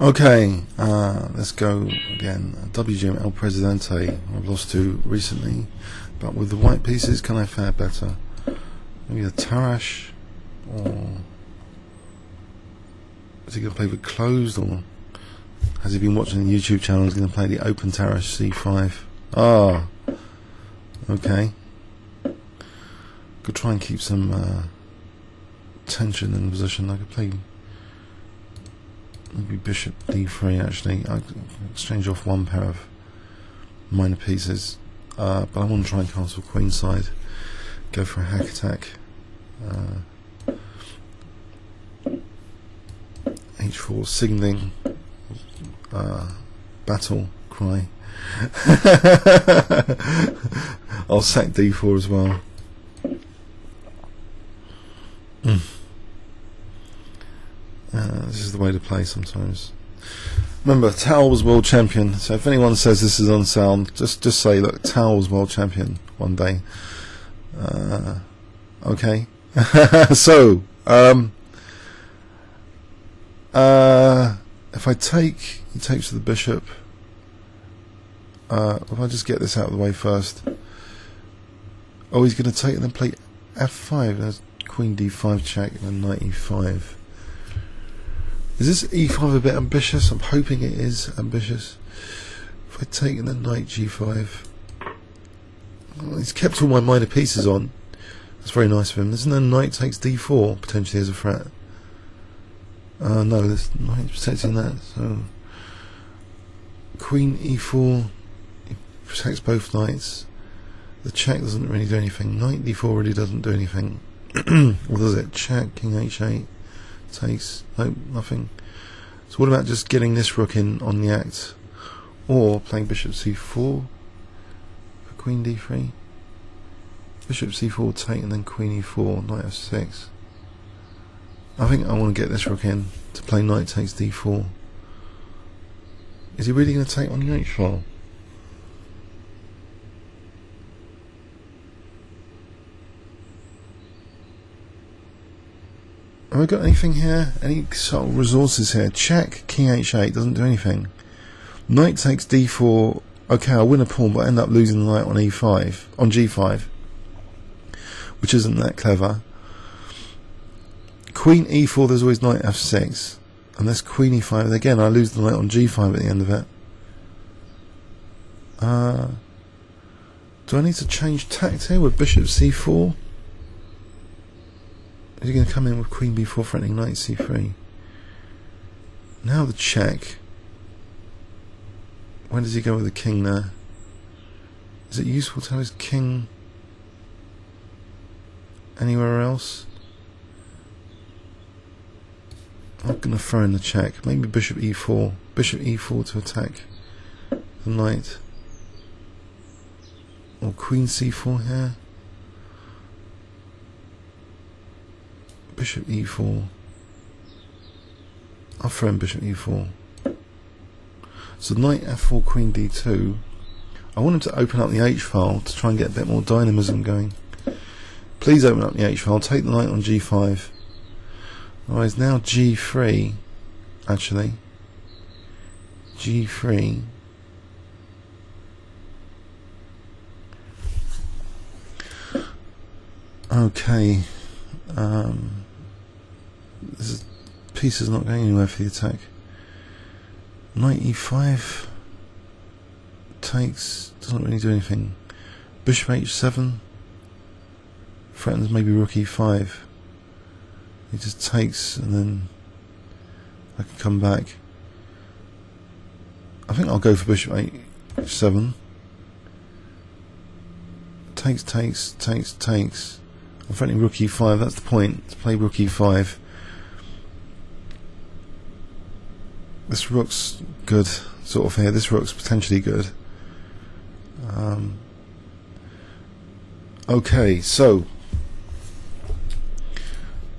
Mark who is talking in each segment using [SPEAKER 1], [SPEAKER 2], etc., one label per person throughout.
[SPEAKER 1] Okay, let's go again. WGM elpresidente. I've lost to recently, but with the white pieces, can I fare better? Maybe a Tarash, or is he going to play with closed, or has he been watching the YouTube channel? He's going to play the open Tarash C5. Ah, okay. Could try and keep some tension in the position. I could play maybe Bishop D3 actually. I could exchange off one pair of minor pieces, but I want to try and castle queenside. Go for a hack attack. H4 signaling battle cry. I'll sack D4 as well. This is the way to play sometimes. Remember, Tao was world champion, so if anyone says this is unsound, just say, look, Tao was world champion one day. Okay. So, if I take, he takes to the bishop. If I just get this out of the way first. Oh, he's going to take and then play F5. There's Queen D5 check and then Knight E5. Is this E5 a bit ambitious? I'm hoping it is ambitious. If I take and then Knight G5. Well, he's kept all my minor pieces on. That's very nice of him. Isn't there Knight takes D4 potentially as a threat? No, there's Knight protecting that. So Queen E4 protects both knights. The check doesn't really do anything. Knight D4 really doesn't do anything. What does it? Check, King H8 takes. Nope, nothing. So what about just getting this rook in on the act, or playing Bishop C4 for Queen D3? Bishop C4 take and then Queen E4, Knight F6. I think I want to get this rook in to play Knight takes D4. Is he really going to take on the H file? Have I got anything here? Any sort of resources here? Check, King H8 doesn't do anything. Knight takes D4. Okay, I'll win a pawn, but I end up losing the knight on E5, on G5, which isn't that clever. Queen E4, there's always Knight F6, and there's Queen E5. Again, I lose the knight on G5 at the end of it. Do I need to change tact here with Bishop C4? Is he going to come in with Queen B4 threatening Knight C3? Now the check. Where does he go with the king there? Is it useful to have his king anywhere else? I'm going to throw in the check. Maybe Bishop E4. Bishop E4 to attack the knight. Or Queen C4 here. Bishop E4. I'll throw in Bishop E4. So Knight F4, Queen D2. I want him to open up the H file to try and get a bit more dynamism going. Please open up the H file. Take the knight on G5. Otherwise, now G3. Actually, G3. Okay. This piece is not going anywhere for the attack. Knight E5 takes, doesn't really do anything. Bishop H7 threatens maybe Rook E5. He just takes and then I can come back. I think I'll go for Bishop H7. Takes, takes, takes, takes. I'm threatening Rook E5, that's the point, to play Rook E5. This rook's good, sort of here. This rook's potentially good. Okay, so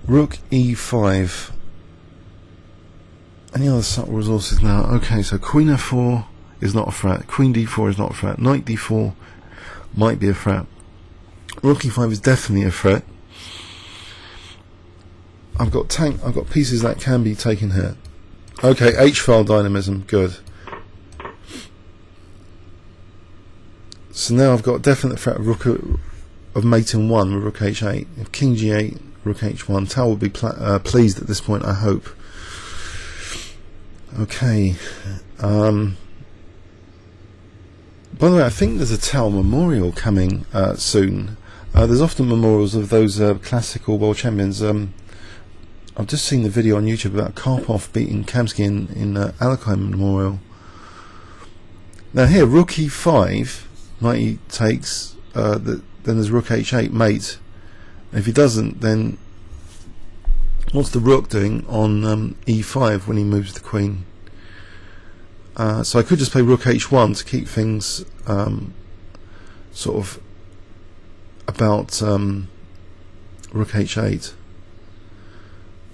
[SPEAKER 1] Rook E5. Any other subtle resources now? Okay, so Queen F4 is not a threat. Queen D4 is not a threat. Knight D4 might be a threat. Rook E5 is definitely a threat. I've got pieces that can be taken here. Okay, H-file dynamism, good. So now I've got a definite threat of mate in 1 with rook H8. If King G8, rook H1, Tau will be pleased at this point, I hope. Okay. By the way, I think there's a Tau memorial coming soon. There's often memorials of those classical world champions. I've just seen the video on YouTube about Karpov beating Kamsky in Alekai Memorial. Now here, rook E5, knight E takes, then there's rook H8 mate. And if he doesn't, then what's the rook doing on E5 when he moves the queen? So I could just play rook H1 to keep things sort of about rook H8.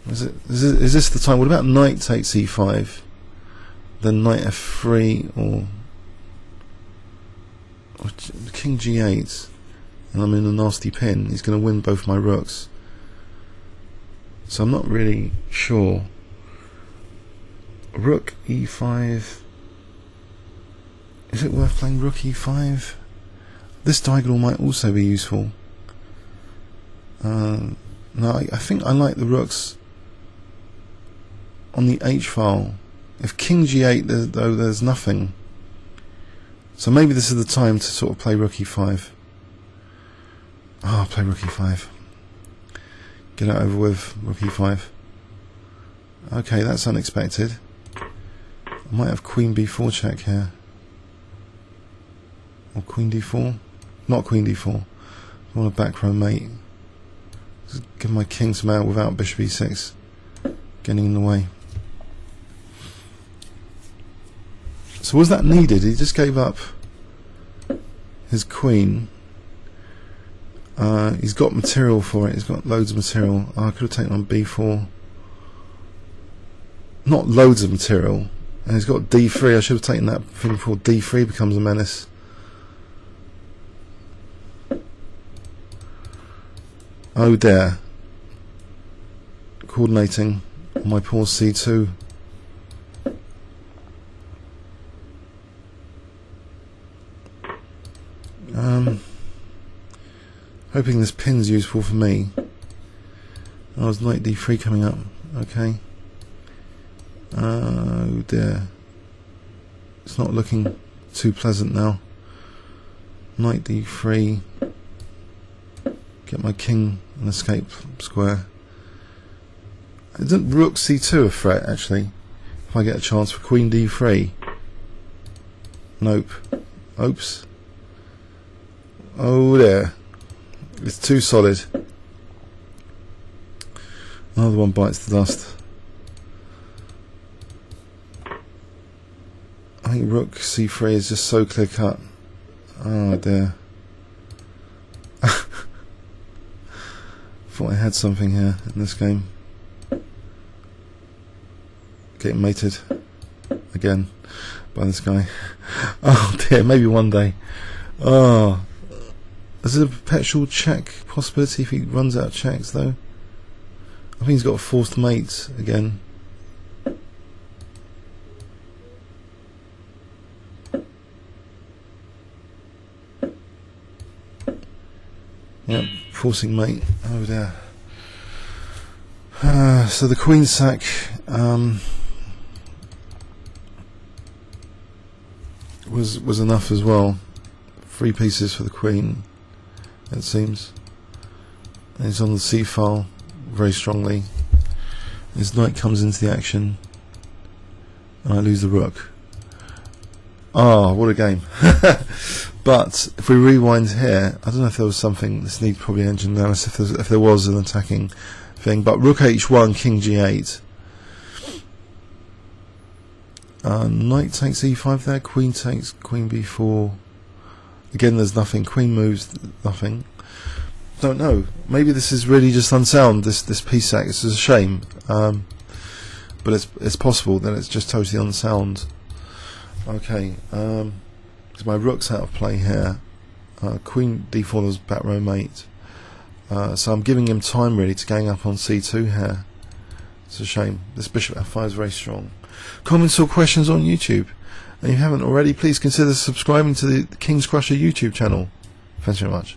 [SPEAKER 1] Is this the time? What about knight takes E5, then knight F3 or King G8, and I'm in a nasty pin. He's going to win both my rooks. So I'm not really sure. Rook E5. Is it worth playing rook E5? This diagonal might also be useful. No, I think I like the rooks on the H file. If King G8, though, there's nothing. So maybe this is the time to sort of play rook E5. Ah, play rook E5. Get it over with, rook E5. Okay, that's unexpected. I might have queen B4 check here. Or queen D4. Not queen D4. I want a back row mate. Just give my king some out without bishop E6 getting in the way. So was that needed? He just gave up his queen. He's got material for it. He's got loads of material. I could have taken on B4. Not loads of material. And he's got D3. I should have taken that thing before D3 becomes a menace. Oh dear. Coordinating on my poor C2. Hoping this pin's useful for me. Oh, there's knight D3 coming up. Okay. Oh dear. It's not looking too pleasant now. Knight D3. Get my king and escape square. Isn't rook C2 a threat, actually? If I get a chance for queen D3. Nope. Oops. Oh dear. It's too solid. Another one bites the dust. I think rook C3 is just so clear cut. Oh dear. Thought I had something here in this game. Getting mated again by this guy. Oh dear, maybe one day. Oh. Is it a perpetual check possibility if he runs out of checks though? I think he's got a forced mate again. Yep, forcing mate. Oh dear. So the queen sack was enough as well. 3 pieces for the queen, it seems. And he's on the C file very strongly. His knight comes into the action, and I lose the rook. Ah, what a game! But if we rewind here, I don't know if there was something. This needs probably engine analysis if there was an attacking thing. But rook H1, king G8. Knight takes E5 there. Queen takes queen B4. Again, there's nothing. Queen moves, nothing. Don't know. Maybe this is really just unsound. This piece sack. This is a shame. But it's possible that it's just totally unsound. Okay. Because my rook's out of play here. Queen D4 is back row mate. So I'm giving him time really to gang up on C2 here. It's a shame. This bishop F5 is very strong. comments or questions on YouTube. And if you haven't already, please consider subscribing to the KingsCrusher YouTube channel. Thanks very much.